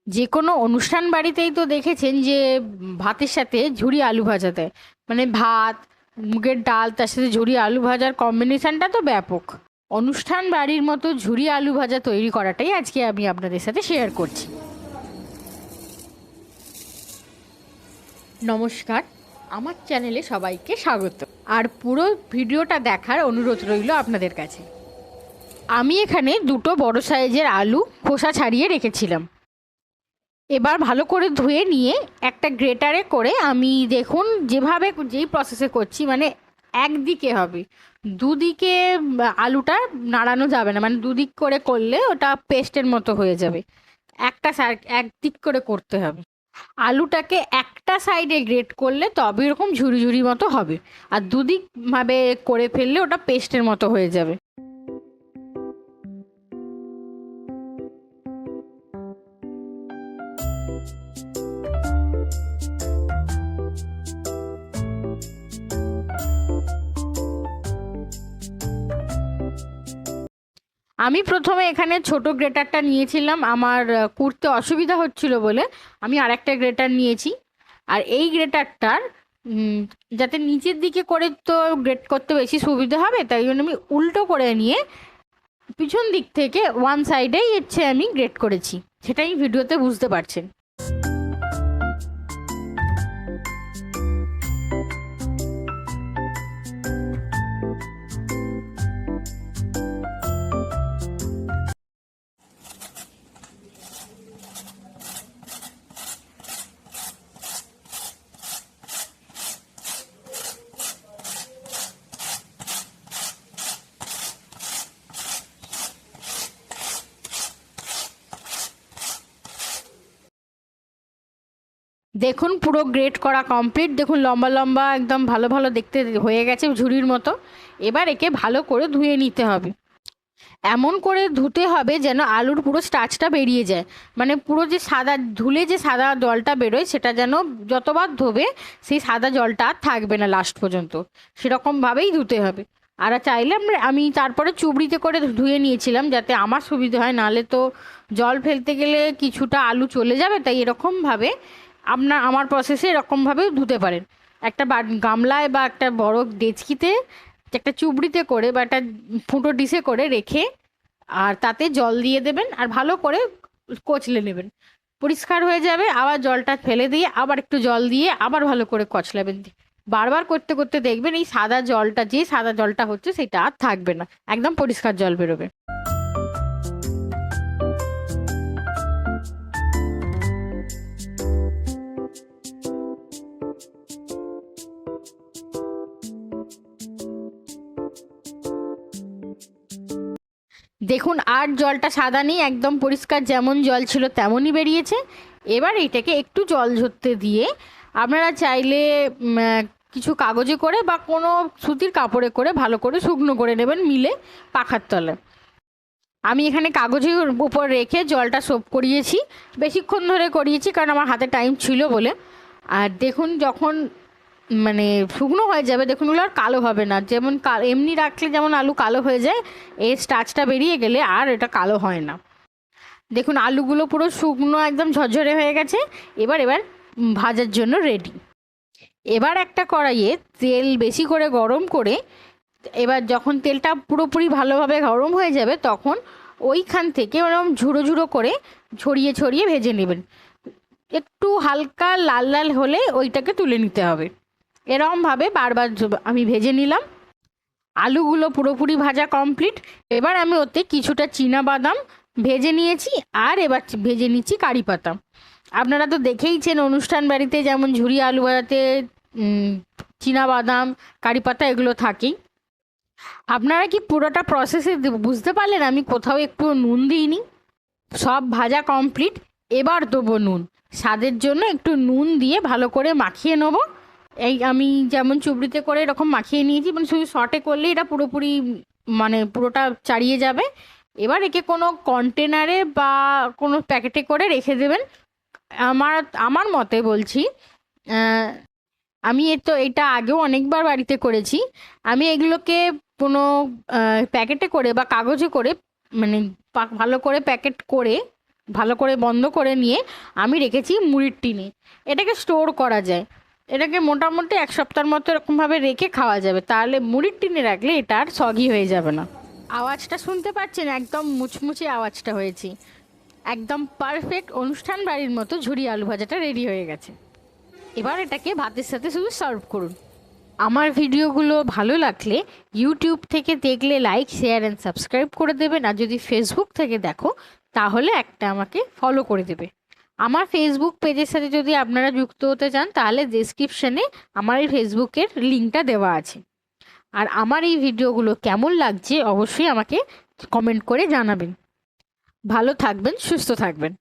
যে কোনো অনুষ্ঠান বাড়িতেই তো দেখেছেন যে ভাতের সাথে ঝুরি আলু ভাজা দেয়। মানে ভাত, মুগের ডাল, তার সাথে ঝুরি আলু ভাজার কম্বিনেশনটা তো ব্যাপক। অনুষ্ঠান বাড়ির মতো ঝুরি আলু ভাজা তৈরি করাটাই আজকে আমি আপনাদের সাথে শেয়ার করছি। নমস্কার, আমার চ্যানেলে সবাইকে স্বাগত। আর পুরো ভিডিওটা দেখার অনুরোধ রইল আপনাদের কাছে। আমি এখানে দুটো বড় সাইজের আলু খোসা ছাড়িয়ে রেখেছিলাম। এবার ভালো করে ধুয়ে নিয়ে একটা গ্রেটারে করে আমি দেখুন যেভাবে যেই প্রসেসে করছি, মানে একদিকে হবে, দুদিকে আলুটা নাড়ানো যাবে না, মানে দুদিক করে করলে ওটা পেস্টের মতো হয়ে যাবে। একদিক করে করতে হবে। আলুটাকে একটা সাইডে গ্রেট করলে তবে এরকম ঝুরি ঝুরি মতো হবে, আর দুদিক ভাবে করে ফেললে ওটা পেস্টের মতো হয়ে যাবে। আমি প্রথমে এখানে ছোট গ্রেটারটা নিয়েছিলাম, আমার করতে অসুবিধা হচ্ছিল বলে আমি আরেকটা গ্রেটার নিয়েছি। আর এই গ্রেটারটার যাতে নিচের দিকে করে তো গ্রেট করতে বেশি সুবিধা হবে, তাই জন্য আমি উল্টো করে নিয়ে পিছন দিক থেকে ওয়ান সাইডেই হচ্ছে আমি গ্রেট করেছি, সেটাই ভিডিওতে বুঝতে পারছেন। দেখুন পুরো গ্রেট করা কমপ্লিট। দেখুন লম্বা লম্বা একদম ভালো ভালো দেখতে হয়ে গেছে ঝুড়ির মতো। এবার একে ভালো করে ধুয়ে নিতে হবে। এমন করে ধুতে হবে যেন আলুর পুরো স্টার্চটা বেরিয়ে যায়, মানে পুরো যে সাদা ধুলে যে সাদা জলটা বেরোয় সেটা যেন যতবার ধোবে সেই সাদা জলটা আর থাকবে না লাস্ট পর্যন্ত, সেরকমভাবেই ধুতে হবে। আর চাইলে আমি তারপরে চুবড়িতে করে ধুয়ে নিয়েছিলাম যাতে আমার সুবিধা হয়, নাহলে তো জল ফেলতে গেলে কিছুটা আলু চলে যাবে, তাই এরকমভাবে আমার প্রসেসে এরকমভাবেও ধুতে পারেন। একটা গামলায় বা একটা বড় ডেচকিতে, একটা চুবড়িতে করে বা একটা ফুটো ডিশে করে রেখে আর তাতে জল দিয়ে দেবেন আর ভালো করে কচলে নেবেন, পরিষ্কার হয়ে যাবে। আবার জলটা ফেলে দিয়ে আবার একটু জল দিয়ে আবার ভালো করে কচলাবেন। বারবার করতে করতে দেখবেন এই সাদা জলটা, যে সাদা জলটা হচ্ছে সেটা আর থাকবে না, একদম পরিষ্কার জল বেরোবে। দেখুন আর জলটা সাদা নেই, একদম পরিষ্কার, যেমন জল ছিল তেমনই বেরিয়েছে। এবার এটাকে একটু জল ঝরতে দিয়ে আপনারা চাইলে কিছু কাগজে করে বা কোনো সুতির কাপড়ে করে ভালো করে শুকনো করে নেবেন মিলে পাখার তলে। আমি এখানে কাগজের উপর রেখে জলটা সোপ করিয়েছি, বেশিক্ষণ ধরে করিয়েছি কারণ আমার হাতে টাইম ছিল বলে। আর দেখুন যখন মানে শুকনো হয়ে যাবে, দেখুন ওগুলো আর কালো হবে না, যেমন এমনি রাখলে যেমন আলু কালো হয়ে যায়, এই স্টার্চটা বেরিয়ে গেলে আর এটা কালো হয় না। দেখুন আলুগুলো পুরো শুকনো একদম ঝরঝরে হয়ে গেছে। এবার এবার ভাজার জন্য রেডি। এবার একটা কড়াইয়ে তেল বেশি করে গরম করে, এবার যখন তেলটা পুরোপুরি ভালোভাবে গরম হয়ে যাবে তখন ওইখান থেকে ওরকম ঝুড়ো ঝুড়ো করে ছড়িয়ে ছড়িয়ে ভেজে নেবেন। একটু হালকা লাল লাল হলে ওইটাকে তুলে নিতে হবে। এরকমভাবে বারবার আমি ভেজে নিলাম। আলুগুলো পুরোপুরি ভাজা কমপ্লিট। এবার আমি ওতে কিছুটা চীনা বাদাম ভেজে নিয়েছি, আর এবার ভেজে নিচ্ছি কারি পাতা। আপনারা তো দেখেইছেন অনুষ্ঠান বাড়িতে যেমন ঝুরি আলু ভাজাতে চীনা বাদাম, কারি পাতা এগুলো থাকেই। আপনারা কি পুরোটা প্রসেসে বুঝতে পারলেন আমি কোথাও একটু নুন দিইনি? সব ভাজা কমপ্লিট। এবার দেবো নুন, স্বাদের জন্য একটু নুন দিয়ে ভালো করে মাখিয়ে নেবো। এই আমি যেমন চুবড়িতে করে এরকম মাখিয়ে নিয়েছি, মানে শুধু শর্টে করলে এটা পুরোপুরি মানে পুরোটা চাড়িয়ে যাবে। এবার একে কোনো কন্টেনারে বা কোনো প্যাকেটে করে রেখে দেবেন। আমার আমার মতে বলছি, আমি এটা আগেও অনেকবার বাড়িতে করেছি। আমি এগুলোকে কোনো প্যাকেটে করে বা কাগজে করে, মানে ভালো করে প্যাকেট করে ভালো করে বন্ধ করে নিয়ে আমি রেখেছি মুড়ির টিনে। এটাকে স্টোর করা যায়, এটাকে মোটামুটি 1 সপ্তাহের মতো এরকমভাবে রেখে খাওয়া যাবে। তাহলে মুড়ির টিনে রাখলে এটা আর সগি হয়ে যাবে না। আওয়াজটা শুনতে পাচ্ছেন? একদম মুচমুচে আওয়াজটা হয়েছে, একদম পারফেক্ট অনুষ্ঠান বাড়ির মতো ঝুরি আলু ভাজাটা রেডি হয়ে গেছে। এবার এটাকে ভাতের সাথে শুধু সার্ভ করুন। আমার ভিডিওগুলো ভালো লাগলে ইউটিউব থেকে দেখলে লাইক, শেয়ার অ্যান্ড সাবস্ক্রাইব করে দেবেন। আর যদি ফেসবুক থেকে দেখো তাহলে একটা আমাকে ফলো করে দেবে। আমার ফেসবুক পেজের সাথে যদি আপনারা যুক্ত হতে চান তাহলে ডেসক্রিপশানে আমার এই ফেসবুকের লিঙ্কটা দেওয়া আছে। আর আমার এই ভিডিওগুলো কেমন লাগছে অবশ্যই আমাকে কমেন্ট করে জানাবেন। ভালো থাকবেন, সুস্থ থাকবেন।